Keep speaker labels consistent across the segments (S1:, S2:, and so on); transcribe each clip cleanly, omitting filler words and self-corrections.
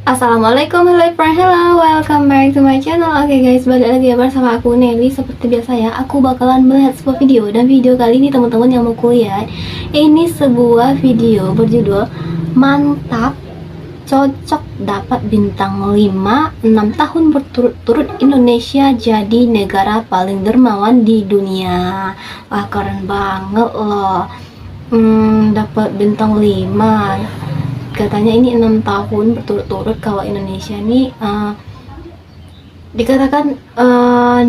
S1: Assalamualaikum, hello friend, hello, welcome back to my channel. Oke guys, balik lagi bersama aku Nelly. Seperti biasa ya, aku bakalan melihat sebuah video. Dan video kali ini teman-teman yang mau kuliah, ini sebuah video berjudul Mantap, Cocok Dapat Bintang 5, 6 tahun berturut-turut Indonesia jadi negara paling dermawan di dunia. Wah, keren banget loh. Dapat bintang 5. Katanya ini 6 tahun berturut-turut kalau Indonesia ini dikatakan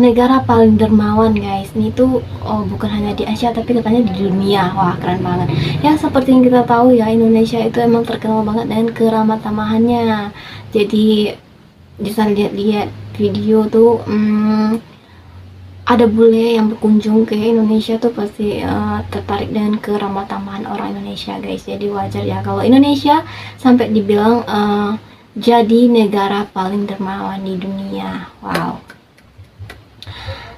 S1: negara paling dermawan guys. Ini tuh bukan hanya di Asia tapi katanya di dunia. Wah, keren banget ya. Seperti yang kita tahu ya, Indonesia itu emang terkenal banget dengan keramah tamahannya. Jadi bisa lihat-lihat video tuh ada bule yang berkunjung ke Indonesia tuh pasti tertarik dengan keramah tamahan orang Indonesia guys. Jadi wajar ya kalau Indonesia sampai dibilang jadi negara paling dermawan di dunia. Wow.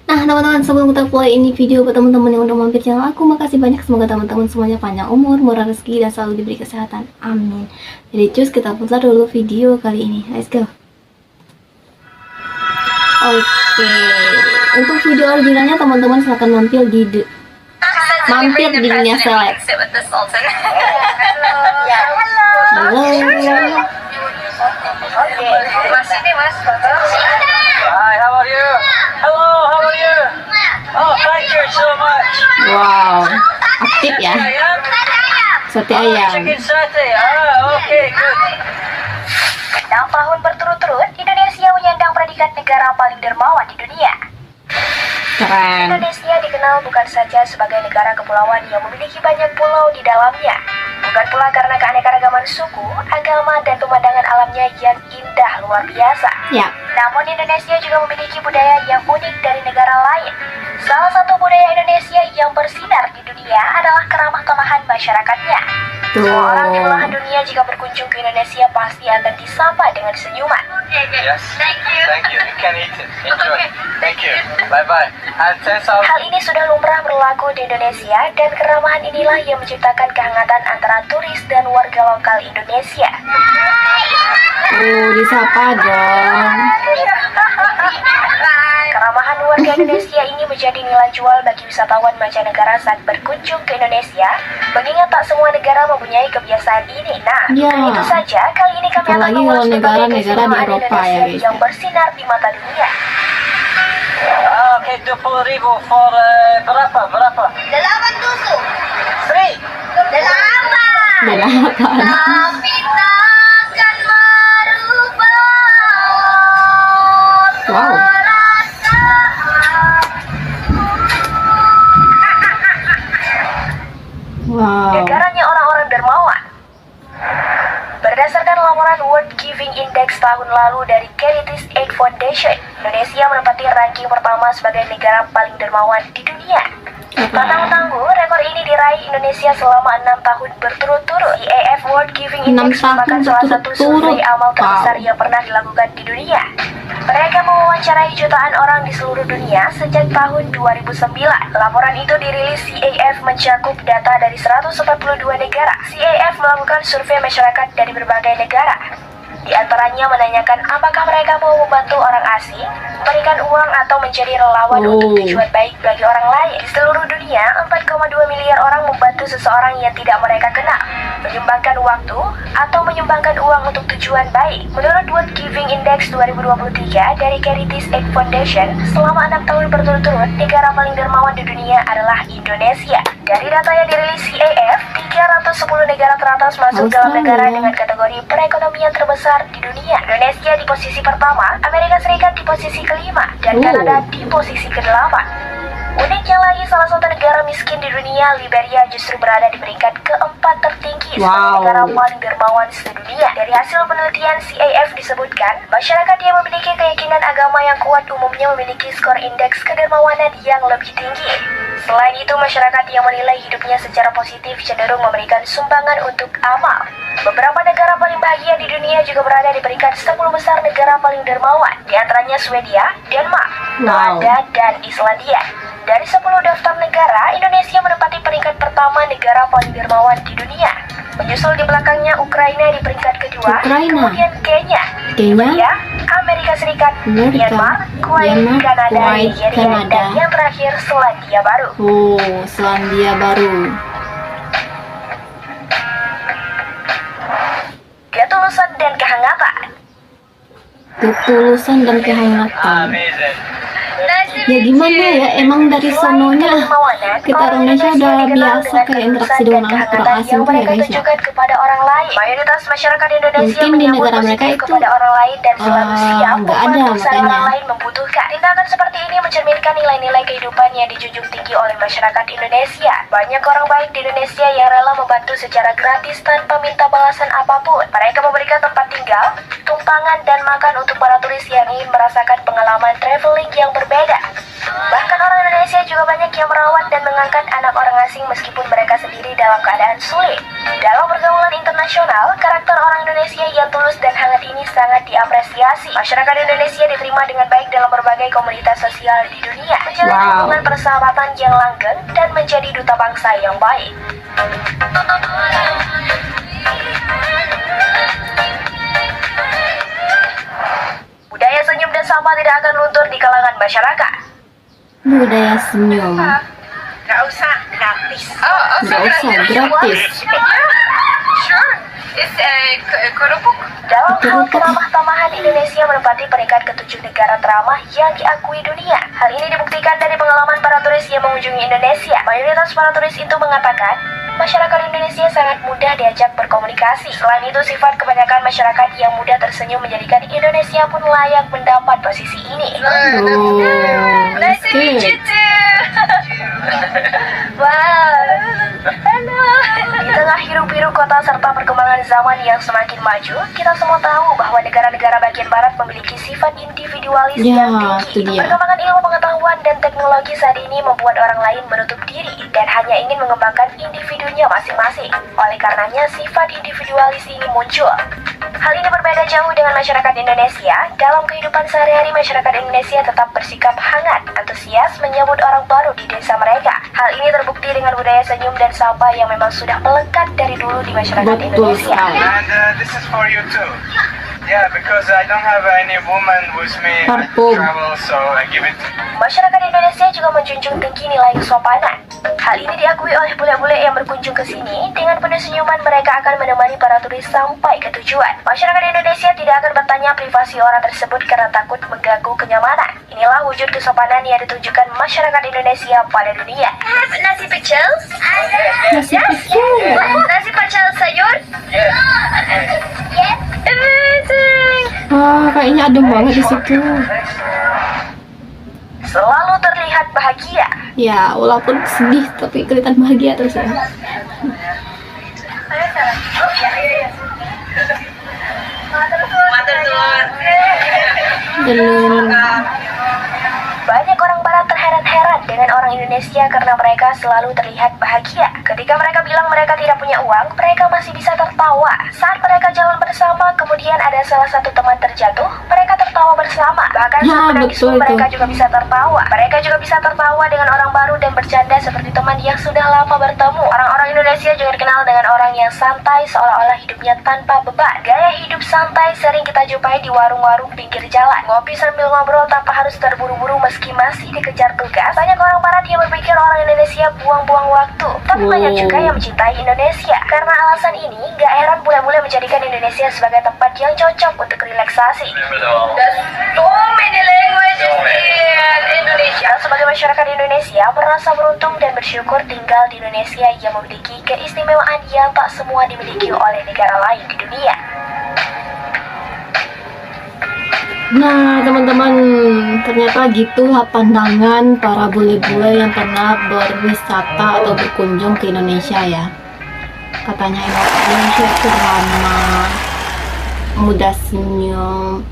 S1: Nah teman-teman, sebelum kita mulai ini video buat teman-teman yang udah mampir channel aku, makasih banyak. Semoga teman-teman semuanya panjang umur, murah rezeki, dan selalu diberi kesehatan, amin. Jadi cus, kita putar dulu video kali ini, let's go. Oke, untuk video originalnya teman-teman silahkan mampir di dunia seleb. Halo.
S2: Oke, Mas ini Mas foto. Hi, how are you? Hello, how are you? Oh, thank you so much.
S1: Wow, aktif ya. Sate ayam.
S2: Chicken satay. Okay, good.
S3: 6 tahun berturut-turut, Indonesia menyandang predikat negara paling dermawan di dunia.
S1: Keren.
S3: Indonesia dikenal bukan saja sebagai negara kepulauan yang memiliki banyak pulau di dalamnya, bukan pula karena keanekaragaman suku, agama, dan pemandangan alamnya yang indah luar biasa.
S1: Ya.
S3: Namun Indonesia juga memiliki budaya yang unik dari negara lain. Salah satu budaya Indonesia yang bersinar di dunia adalah keramah tamahan masyarakatnya. Semua orang di belahan dunia jika berkunjung ke Indonesia pasti akan disapa dengan senyuman.
S2: Yes. Thank you. You can eat it. Enjoy. Thank you. Bye-bye. And 10,000.
S3: Hal ini sudah lumrah berlaku di Indonesia, dan keramahan inilah yang menciptakan kehangatan antara turis dan warga lokal Indonesia.
S1: Disapa dong.
S3: Keramahan warga Indonesia ini menjadi nilai jual bagi wisatawan mancanegara saat berkunjung ke Indonesia, mengingat tak semua negara mempunyai kebiasaan ini. Nah,
S1: Ya.
S3: bukan itu saja, kali ini kami akan
S1: Apalagi
S3: mengulas
S1: kalau
S3: berbagai
S1: negara-negara di
S3: keistimewaan
S1: Eropa ya,
S3: Indonesia
S1: guys.
S3: yang bersinar di mata dunia.
S2: Okay, 20,000 for berapa?
S3: 8 tusuk.
S2: 3.
S3: 8.
S1: Delapan.
S3: Tapi takkan merubah
S1: Wow. Wow.
S3: negaranya orang-orang dermawan. Berdasarkan laporan World Giving Index tahun lalu dari Heritage Aid Foundation, Indonesia menempati ranking pertama sebagai negara paling dermawan di dunia. Tak tanggung-tanggung, rekor ini diraih Indonesia selama 6 tahun berturut-turut. IAF World Giving
S1: 6
S3: Index merupakan
S1: tahun
S3: salah satu
S1: berturut-turut.
S3: survei amal terbesar
S1: Wow.
S3: yang pernah dilakukan di dunia. Mereka mewawancarai jutaan orang di seluruh dunia sejak tahun 2009. Laporan itu dirilis CAF mencakup data dari 142 negara. CAF melakukan survei masyarakat dari berbagai negara. Di antaranya menanyakan apakah mereka mau membantu orang asing, memberikan uang, atau menjadi relawan untuk tujuan baik bagi orang lain. Di seluruh dunia, 4,2 miliar orang membantu seseorang yang tidak mereka kenal, menyumbangkan waktu, atau menyumbangkan uang untuk tujuan baik. Menurut World Giving Index 2023 dari Heritage Aid Foundation, selama 6 tahun berturut-turut, negara paling dermawan di dunia adalah Indonesia. Dari data yang dirilis CAF, 310 negara teratas masuk dalam negara dengan kategori perekonomian terbesar di dunia. Indonesia di posisi pertama, Amerika Serikat di posisi kelima, dan Kanada di posisi ke-8. Uniknya lagi, salah satu negara miskin di dunia, Liberia, justru berada di peringkat keempat tertinggi sebagai negara paling dermawan sedunia. Dari hasil penelitian CAF disebutkan, masyarakat yang memiliki keyakinan agama yang kuat umumnya memiliki skor indeks kedermawanan yang lebih tinggi. Selain itu, masyarakat yang menilai hidupnya secara positif cenderung memberikan sumbangan untuk amal. Beberapa negara paling bahagia di dunia juga berada di peringkat 10 besar negara paling dermawan, di antaranya Swedia, Denmark, Belanda, dan Islandia. Dari 10 daftar negara, Indonesia menempati peringkat pertama negara paling dermawan di dunia. Menyusul di belakangnya Ukraina di peringkat kedua,
S1: Ukraina.
S3: kemudian Kenya,
S1: Kenya,
S3: Amerika Serikat,
S1: Amerika,
S3: Myanmar, Kuwait,
S1: Myanmar,
S3: Kanada,
S1: Kuwait,
S3: Nigeria,
S1: Kanada.
S3: dan yang terakhir Selandia Baru.
S1: Oh, Selandia Baru.
S3: Ketulusan dan kehangatan.
S1: Ketulusan dan kehangatan.
S2: Amazing.
S1: Ya gimana ya, emang dari sononya kita Indonesia udah biasa kayak interaksi dengan orang asing tuh ya guys ya.
S3: Kepada orang lain. Mayoritas masyarakat Indonesia
S1: Mungkin di negara mereka itu
S3: kepada orang lain dan selalu siap
S1: nggak ada
S3: membantu saat
S1: makanya.
S3: orang lain membutuhkan. Tindakan seperti ini mencerminkan nilai-nilai kehidupan yang dijunjung tinggi oleh masyarakat Indonesia. Banyak orang baik di Indonesia yang rela membantu secara gratis tanpa minta balasan apapun. Mereka memberikan tempat tinggal, tumpangan, dan makan untuk para turis yang ingin merasakan pengalaman traveling yang berbeda. Bahkan orang Indonesia juga banyak yang merawat dan mengangkat anak orang asing meskipun mereka sendiri dalam keadaan sulit. Dalam pergaulan internasional, karakter orang Indonesia yang tulus dan hangat ini sangat diapresiasi. Masyarakat Indonesia diterima dengan baik dalam berbagai komunitas sosial di dunia, menjalin hubungan persahabatan yang langgeng dan menjadi duta bangsa yang baik. Budaya senyum dan sapa tidak akan luntur di kalangan masyarakat.
S1: Budaya senyum.
S3: Gak usah gratis.
S1: Nggak usah gratis.
S3: Sure. It's kerupuk. Dalam hal keramah tamahan, Indonesia menempati peringkat ke-7 negara teramah yang diakui dunia. Hal ini dibuktikan dari pengalaman para turis yang mengunjungi Indonesia. Mayoritas para turis itu mengatakan masyarakat Indonesia sangat mudah diajak berkomunikasi. Selain itu, sifat kebanyakan masyarakat yang mudah tersenyum menjadikan Indonesia pun layak mendapat posisi ini.
S1: Oh, that's good.
S3: Wow. Halo. Di tengah hiruk-pikuk kota serta perkembangan zaman yang semakin maju, kita semua tahu bahwa negara-negara bagian barat memiliki sifat individualis
S1: Ya,
S3: yang
S1: itu
S3: tinggi.
S1: dia.
S3: Perkembangan ilmu pengetahuan dan teknologi saat ini membuat orang lain menutup diri dan hanya ingin mengembangkan individunya masing-masing. Oleh karenanya, sifat individualis ini muncul. Hal ini berbeda jauh dengan masyarakat Indonesia. Dalam kehidupan sehari-hari, masyarakat Indonesia tetap bersikap hangat, antusias menyambut orang baru di desa mereka. Hal ini terbukti dengan budaya senyum dan sapa yang memang sudah melekat dari dulu di masyarakat
S1: Betul
S3: Indonesia.
S1: sekali.
S2: And this is for you too. Yeah, because I don't have any woman with me to
S1: Parfum.
S2: travel, so I give it.
S3: Masyarakat Indonesia juga menjunjung tinggi nilai kesopanan. Hal ini diakui oleh bule-bule yang berkunjung ke sini. Dengan penuh senyuman, mereka akan menemani para turis sampai ke tujuan. Masyarakat Indonesia tidak akan bertanya privasi orang tersebut karena takut mengganggu kenyamanan. Inilah wujud kesopanan yang ditunjukkan masyarakat Indonesia pada dunia. Nasi pecel?
S1: Nasi pecel.
S3: Nasi pecel sayur? Yes. Amazing.
S1: Wah, kayaknya adem banget di situ.
S3: Selalu terlihat bahagia.
S1: Ya, walaupun sedih tapi kelihatan bahagia terus ya. Dan
S3: Banyak orang barat terheran-heran dengan orang Indonesia karena mereka selalu terlihat bahagia. Ketika mereka bilang mereka tidak punya uang, mereka masih bisa tertawa. Saat mereka jalan bersama, kemudian ada salah satu teman terjatuh, mereka tertawa bersama. Bahkan saat
S1: Ya,
S3: menangis
S1: betul
S3: pun
S1: itu.
S3: mereka juga bisa tertawa. Mereka juga bisa tertawa dengan orang baru dan bercanda seperti teman yang sudah lama bertemu. Orang-orang Indonesia juga dikenal dengan orang yang santai, seolah-olah hidupnya tanpa beban. Gaya hidup santai sering kita jumpai di warung-warung pinggir jalan. Ngopi sambil ngobrol tanpa harus terburu-buru meski masih dikejar tugas. Banyak orang barat yang berpikir orang Indonesia buang-buang waktu. Tapi banyak juga yang mencintai Indonesia. Karena alasan ini, gak heran bule-bule menjadikan Indonesia sebagai tempat yang cocok untuk relaksasi. So many languages in Indonesia. Sebagai masyarakat Indonesia, merasa beruntung dan bersyukur tinggal di Indonesia yang memiliki keistimewaan yang tak semua dimiliki oleh negara lain di dunia.
S1: nah, teman-teman, ternyata gitulah pandangan para bule-bule yang pernah berwisata atau berkunjung ke Indonesia ya. Katanya Indonesia itu ramah, mudah senyum,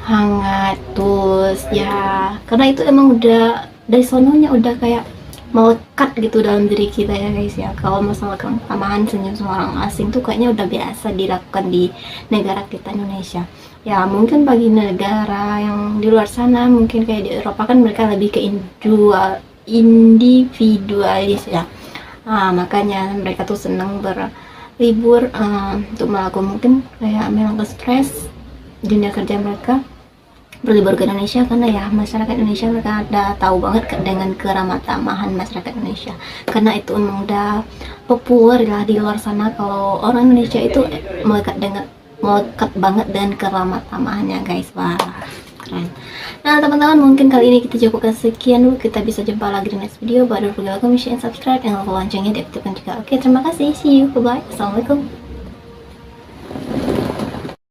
S1: hangat, tulus ya. Karena itu emang udah dari sononya udah kayak melekat gitu dalam diri kita ya guys ya. Kalau masalah keramahan senyum sama orang asing tuh kayaknya udah biasa dilakukan di negara kita Indonesia. Ya mungkin bagi negara yang di luar sana, mungkin kayak di Eropa kan mereka lebih ke individualis ya. Nah, makanya mereka tuh seneng libur untuk melakukan mungkin kayak memang ke stres dunia kerja mereka, berlibur ke Indonesia karena ya masyarakat Indonesia mereka udah tahu banget dengan keramah tamahan masyarakat Indonesia, karena itu emang udah populer lah di luar sana kalau orang Indonesia itu melekat banget dengan keramah tamahannya guys. Wah keren. Nah teman-teman, mungkin kali ini kita cukupkan sekian dulu, kita bisa jumpa lagi di next video. Baru pergi like, comment, share, and subscribe, dan lupa loncengnya diaktifkan juga. Oke, terima kasih, see you, bye bye, assalamualaikum.